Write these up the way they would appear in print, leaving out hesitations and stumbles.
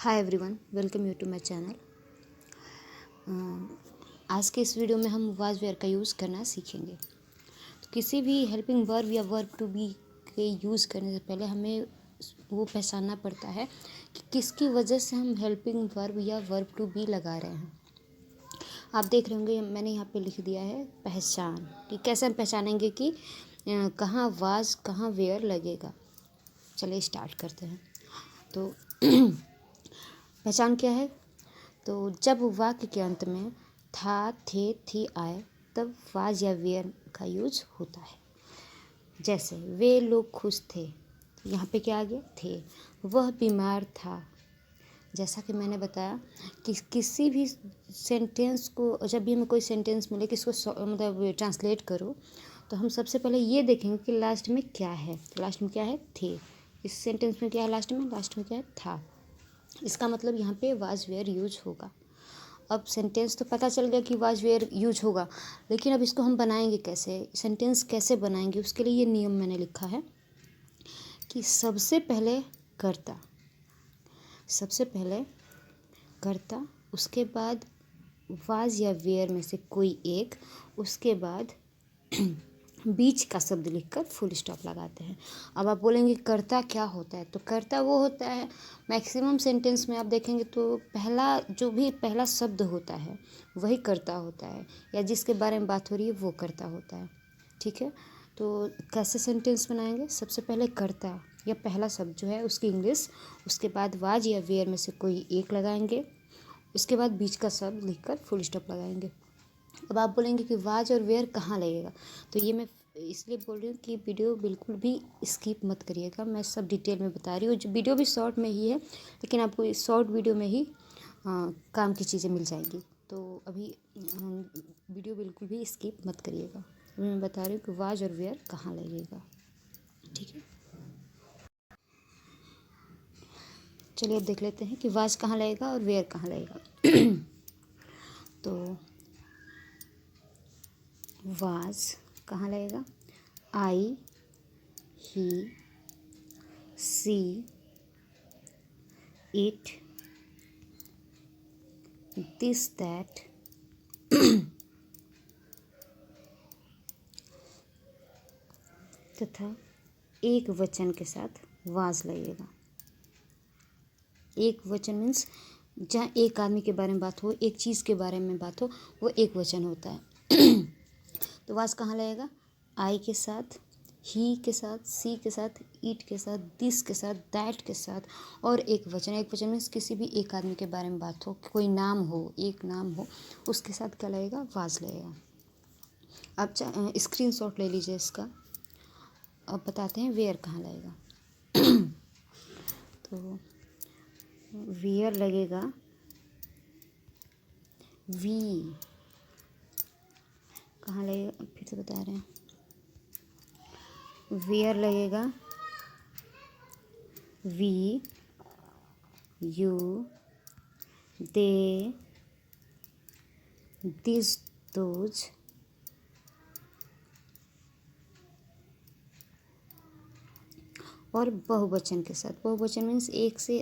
Hi everyone, welcome you to my channel. आज के इस वीडियो में हम वाज वेयर का यूज़ करना सीखेंगे। तो किसी भी हेल्पिंग वर्ब या वर्ब टू बी के यूज़ करने से पहले हमें वो पहचानना पड़ता है कि किसकी वजह से हम हेल्पिंग वर्ब या वर्ब टू बी लगा रहे हैं। आप देख रहे होंगे मैंने यहाँ पे लिख दिया है पहचान, कि कैसे हम पहचानेंगे कि कहाँ वाज कहाँ वेयर लगेगा। चलिए स्टार्ट करते हैं। तो पहचान क्या है? तो जब वाक्य के अंत में था, थे, थी आए तब वाज या वेयर का यूज होता है। जैसे वे लोग खुश थे, यहाँ पे क्या आ गया? थे। वह बीमार था। जैसा कि मैंने बताया कि किसी भी सेंटेंस को, जब भी हमें कोई सेंटेंस मिले कि इसको मतलब ट्रांसलेट करो, तो हम सबसे पहले ये देखेंगे कि लास्ट में क्या है। लास्ट में क्या है? थे। इस सेंटेंस में क्या है? लास्ट में क्या है? था। इसका मतलब यहाँ पे वाज वेयर यूज होगा। अब सेंटेंस तो पता चल गया कि वाज वेयर यूज होगा, लेकिन अब इसको हम बनाएंगे कैसे? सेंटेंस कैसे बनाएंगे? उसके लिए ये नियम मैंने लिखा है कि सबसे पहले कर्ता, उसके बाद वाज या वेयर में से कोई एक, उसके बाद बीच का शब्द लिखकर फुल स्टॉप लगाते हैं। अब आप बोलेंगे कर्ता क्या होता है? तो कर्ता वो होता है, मैक्सिमम सेंटेंस में आप देखेंगे तो पहला शब्द होता है वही कर्ता होता है, या जिसके बारे में बात हो रही है वो कर्ता होता है। ठीक है, तो कैसे सेंटेंस बनाएंगे? सबसे पहले कर्ता या पहला शब्द जो है उसकी इंग्लिश, उसके बाद वाज या वेयर में से कोई एक लगाएंगे, उसके बाद बीच का शब्द लिखकर फुल स्टॉप लगाएंगे। अब आप बोलेंगे कि वाज और वेयर कहाँ लगेगा? तो ये मैं इसलिए बोल रही हूँ कि वीडियो बिल्कुल भी स्किप मत करिएगा। मैं सब डिटेल में बता रही हूँ। जो वीडियो भी शॉर्ट में ही है, लेकिन आपको इस शॉर्ट वीडियो में ही काम की चीज़ें मिल जाएंगी। तो अभी वीडियो बिल्कुल भी स्किप मत करिएगा। अभी मैं बता रही हूँ कि वाज और वेयर कहाँ लगेगा। ठीक है, चलिए अब देख लेते हैं कि वाज कहाँ लगेगा और वेयर कहाँ लगेगा। तो वाज कहाँ लगेगा? आई, ही, सी, इट, दिस, दैट, तथा एक वचन के साथ वाज लगेगा। एक वचन मीन्स जहाँ एक आदमी के बारे में बात हो, एक चीज़ के बारे में बात हो, वो एक वचन होता है। तो वाज कहाँ लगेगा? आई के साथ, ही के साथ, सी के साथ, इट के साथ, दिस के साथ, दैट के साथ, और एक वचन मीन्स किसी भी एक आदमी के बारे में बात हो, कोई नाम हो, एक नाम हो, उसके साथ क्या लगेगा? वाज लगेगा। अब स्क्रीन शॉट ले लीजिए इसका। अब बताते हैं वेयर कहाँ लगेगा। तो वेयर लगेगा वी। कहाँ लगेगा? फिर से बता रहे हैं, वेयर लगेगा we, you, they, this, those, और बहुवचन के साथ। बहुवचन मीन्स एक से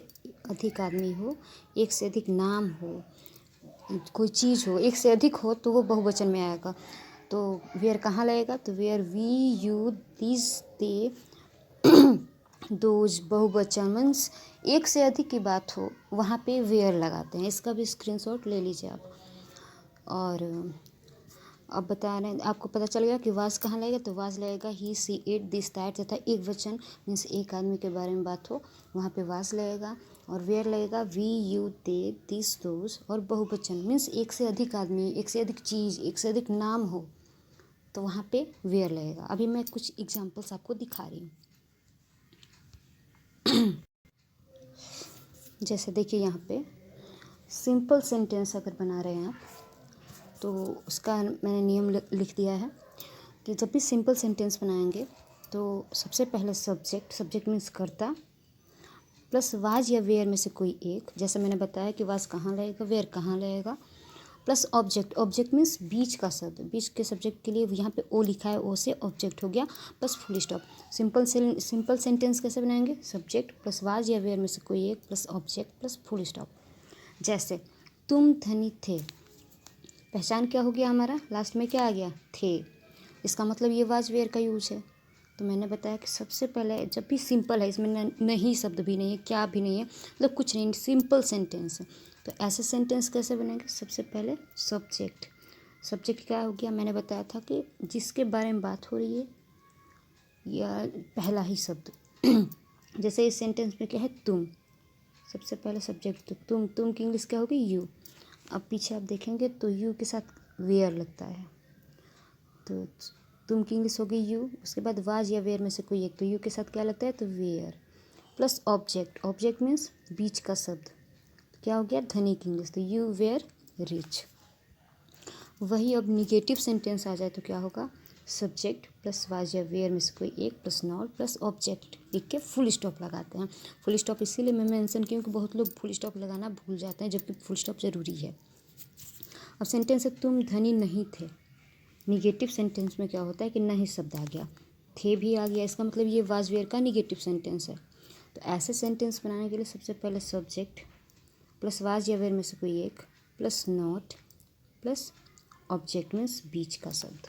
अधिक आदमी हो, एक से अधिक नाम हो, कोई चीज़ हो, एक से अधिक हो तो वो बहुवचन में आएगा। तो वेयर कहाँ लगेगा? तो were we, you, this, they, those, बहुवचन मीन्स एक से अधिक की बात हो, वहाँ पे वेयर लगाते हैं। इसका भी स्क्रीनशॉट ले लीजिए आप। और अब बता रहे हैं, आपको पता चल गया कि वाज कहाँ लगेगा? तो वाज लगेगा ही, सी, इट, दिस, दैट, तथा एक वचन मीन्स एक आदमी के बारे में बात हो, वहाँ पे वाज लगेगा। और वेयर लगेगा we, you, they, this, those, और बहुवचन मीन्स एक से अधिक आदमी, एक से अधिक चीज़, एक से अधिक नाम हो, तो वहाँ पे वेयर लगेगा। अभी मैं कुछ एग्जाम्पल्स आपको दिखा रही हूँ। जैसे देखिए यहाँ पे सिंपल सेंटेंस अगर बना रहे हैं आप, तो उसका मैंने नियम लिख दिया है कि जब भी सिंपल सेंटेंस बनाएंगे तो सबसे पहले सब्जेक्ट मीन्स कर्ता, प्लस वाज या वेयर में से कोई एक। जैसे मैंने बताया कि वाज कहाँ लगेगा, वेयर कहाँ लगेगा, प्लस ऑब्जेक्ट, ऑब्जेक्ट मीन्स बीच का शब्द, बीच के सब्जेक्ट के लिए यहाँ पे ओ लिखा है, ओ से ऑब्जेक्ट हो गया, plus full stop. Simple sentence कैसे बनाएंगे, सब्जेक्ट प्लस वाज या वेयर में से कोई एक plus object plus full stop. जैसे तुम धनी थे, पहचान क्या हो गया हमारा, लास्ट में क्या आ गया, थे, इसका मतलब ये वाज वेयर का यूज है। तो मैंने बताया कि सबसे पहले जब भी सिंपल है, इसमें नहीं शब्द भी नहीं है, क्या भी नहीं है, मतलब कुछ नहीं, सिंपल सेंटेंस है, तो ऐसे सेंटेंस कैसे बनेंगे, सबसे पहले सब्जेक्ट, सब्जेक्ट क्या हो गया, मैंने बताया था कि जिसके बारे में बात हो रही है या पहला ही शब्द जैसे इस सेंटेंस में क्या है, तुम, सबसे पहले सब्जेक्ट, तो तुम की इंग्लिश क्या होगी, यू। अब पीछे आप देखेंगे तो यू के साथ वेयर लगता है, तो तुम की इंग्लिश होगी यू, उसके बाद वाज या वेयर में से कोई एक, तो यू के साथ क्या लगता है, तो were, plus object, object means बीच का शब्द, क्या हो गया, धनी की इंग्लिश, तो यू वेयर रिच। वही अब निगेटिव सेंटेंस आ जाए तो क्या होगा, सब्जेक्ट प्लस वाज या वेयर में से कोई एक प्लस नॉट प्लस ऑब्जेक्ट लिख के फुल स्टॉप लगाते हैं। फुल स्टॉप इसीलिए मैं मेंशन की क्योंकि बहुत लोग फुल स्टॉप लगाना भूल जाते हैं, जबकि फुल स्टॉप ज़रूरी है। अब सेंटेंस है तुम धनी नहीं थे, निगेटिव सेंटेंस में क्या होता है कि नहीं शब्द आ गया, थे भी आ गया, इसका मतलब ये वाज वेयर का निगेटिव सेंटेंस है। तो ऐसे सेंटेंस बनाने के लिए सबसे पहले सब्जेक्ट प्लस वाज या वेयर में से कोई एक plus not plus object means बीच का शब्द,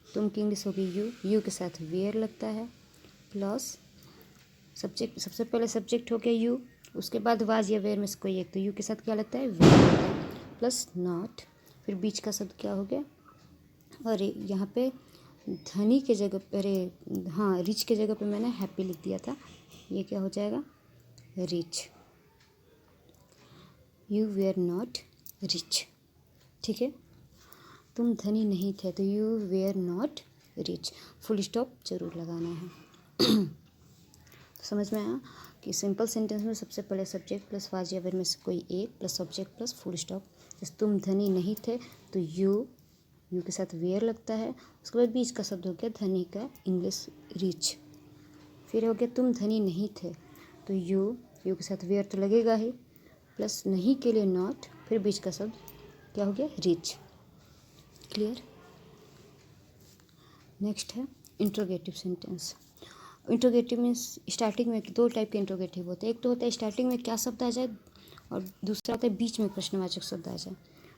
तुम की इंग्लिश होगी यू, यू के साथ वेयर लगता है, प्लस सब्जेक्ट, सबसे पहले सब्जेक्ट हो गया यू, उसके बाद वाज या वेयर में से कोई एक, तो यू के साथ क्या लगता है, वेयर लगता है, प्लस नॉट, फिर बीच का शब्द क्या हो गया, अरे यहाँ पे धनी के जगह, अरे हाँ रिच के जगह पे मैंने हैप्पी लिख दिया था, ये क्या हो जाएगा, rich, you were not rich, ठीक है, तुम धनी नहीं थे तो you were not rich, full stop जरूर लगाना है। तो समझ में आया कि सिंपल सेंटेंस में सबसे पहले सब्जेक्ट प्लस वाज या वेयर में से कोई एक plus object plus full stop. जैसे तुम धनी नहीं थे तो यू के साथ वेयर लगता है, उसके बाद बीच का शब्द हो गया धनी का इंग्लिश रिच, फिर हो गया तुम धनी नहीं थे तो यू के साथ वेयर तो लगेगा ही, प्लस नहीं के लिए नॉट, फिर बीच का शब्द क्या हो गया, रिच, क्लियर। नेक्स्ट है interrogative sentence. Interrogative means starting में दो टाइप के इंट्रोगेटिव होते हैं, एक तो होता है स्टार्टिंग में क्या शब्द आ जाए और दूसरा होता है बीच में प्रश्नवाचक शब्द आ जाए।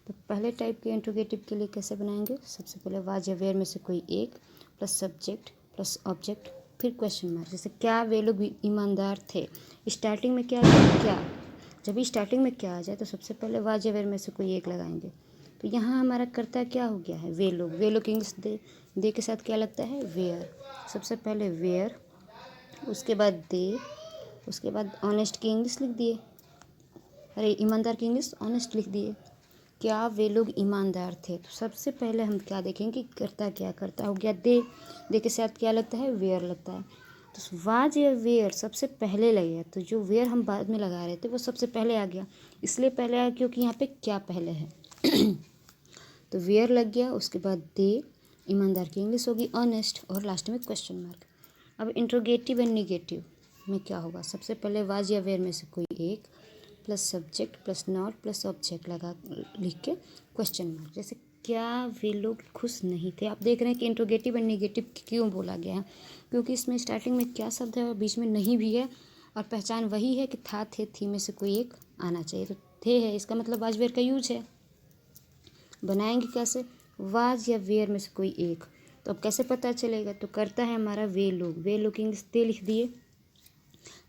तो पहले टाइप के इंट्रोगेटिव के लिए कैसे बनाएंगे, सबसे पहले वाज या वेयर में से कोई एक प्लस सब्जेक्ट प्लस ऑब्जेक्ट फिर क्वेश्चन मार्क। जैसे क्या वे लोग ईमानदार थे, स्टार्टिंग में क्या क्या, जब भी स्टार्टिंग में क्या आ जाए तो सबसे पहले वाज या वेयर में से कोई एक लगाएंगे। तो यहाँ हमारा कर्ता क्या हो गया है, वे लोग इंग्लिश दे के साथ क्या लगता है, वेयर, सबसे पहले वेयर, उसके बाद दे, उसके बाद ऑनेस्ट की इंग्लिश लिख दिए, अरे ईमानदार की इंग्लिश ऑनेस्ट लिख दिए। क्या वे लोग ईमानदार थे, तो सबसे पहले हम क्या देखेंगे, करता क्या, करता हो गया दे के साथ क्या लगता है, वेयर लगता है, तो वाज या वेयर सबसे पहले लगेगा, तो जो वेयर हम बाद में लगा रहे थे वो सबसे पहले आ गया, इसलिए पहले आया क्योंकि यहाँ पे क्या पहले है तो वेयर लग गया, उसके बाद दे, ईमानदार की इंग्लिश होगी ऑनेस्ट, और लास्ट में क्वेश्चन मार्क। अब इंट्रोगेटिव एंड निगेटिव में क्या होगा, सबसे पहले वाज या वेयर में से कोई एक plus subject plus not plus object लगा लिख के क्वेश्चन मार्क। जैसे क्या वे लोग खुश नहीं थे, आप देख रहे हैं कि इंट्रोगेटिव एंड निगेटिव क्यों बोला गया है, क्योंकि इसमें स्टार्टिंग में क्या शब्द है और बीच में नहीं भी है, और पहचान वही है कि था थे थी में से कोई एक आना चाहिए, तो थे है, इसका मतलब वाज वेयर का यूज है। बनाएंगे कैसे, वाज या वेयर में से कोई एक, तो अब कैसे पता चलेगा, तो करता है हमारा वे लोग इंग्लिश दे लिख दिए,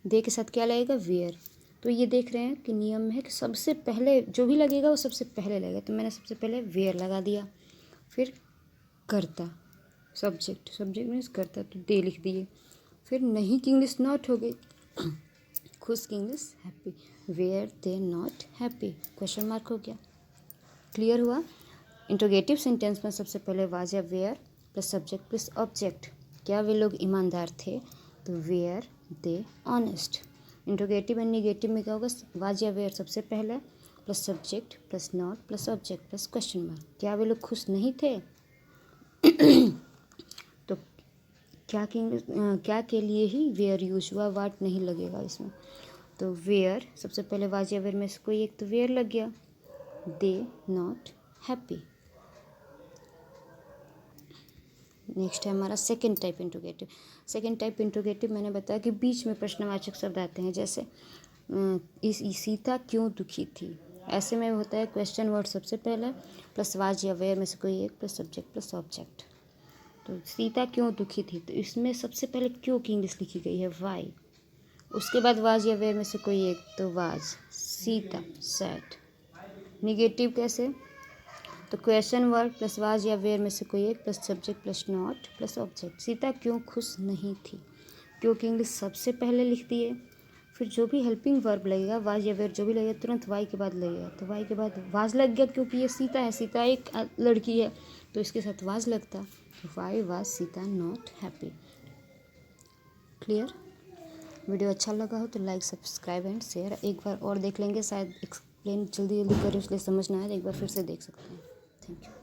दे के साथ क्या लगेगा, वेयर। तो ये देख रहे हैं कि नियम में है कि सबसे पहले जो भी लगेगा वो सबसे पहले लगेगा, तो मैंने सबसे पहले वेयर लगा दिया, फिर करता, सब्जेक्ट मीन्स करता, तो दे लिख दिए, फिर नहीं की इंग्लिश नॉट हो गई, खुश की English happy, were they not happy, question mark हो गया, क्लियर हुआ। इंट्रोगेटिव सेंटेंस में सबसे पहले वाज या were plus subject plus object, क्या वे लोग ईमानदार थे, तो were they honest. Interrogative and negative में क्या होगा, वाज या वेयर सबसे पहले plus subject plus not plus object plus question mark, क्या वे लोग खुश नहीं थे तो क्या के लिए ही वेयर यूज हुआ, वाट नहीं लगेगा इसमें, तो वेयर सबसे पहले वाज या वेयर में से कोई एक, तो वेयर लग गया, दे नॉट हैप्पी। नेक्स्ट है हमारा second type interrogative. Second type interrogative मैंने बताया कि बीच में प्रश्नवाचक शब्द आते हैं, जैसे सीता क्यों दुखी थी। ऐसे में होता है क्वेश्चन वर्ड सबसे पहले प्लस वाज या वेयर में से कोई एक प्लस सब्जेक्ट प्लस ऑब्जेक्ट। तो सीता क्यों दुखी थी, तो इसमें सबसे पहले क्यों की इंग्लिश लिखी गई है वाई, उसके बाद वाज या वेयर में से कोई एक, तो वाज, सीता सैड। निगेटिव कैसे, तो क्वेश्चन वर्ड प्लस वाज या वेयर में से कोई एक plus subject plus not plus object. Sita क्यों खुश नहीं थी, क्योंकि इंग्लिश सबसे पहले लिख दिए, फिर जो भी हेल्पिंग वर्ब लगेगा वाज या वेयर जो भी लगेगा तुरंत वाई के बाद लगेगा, तो वाई के बाद वाज लग गया, क्योंकि ये सीता है, सीता एक लड़की है तो इसके साथ वाज लगता। Why was Sita not happy. Clear. Video अच्छा लगा हो तो लाइक सब्सक्राइब एंड शेयर। एक बार और देख लेंगे, शायद एक्सप्लेन जल्दी जल्दी करें इसलिए समझ ना आए, एक बार फिर से देख सकते हैं। Thank you.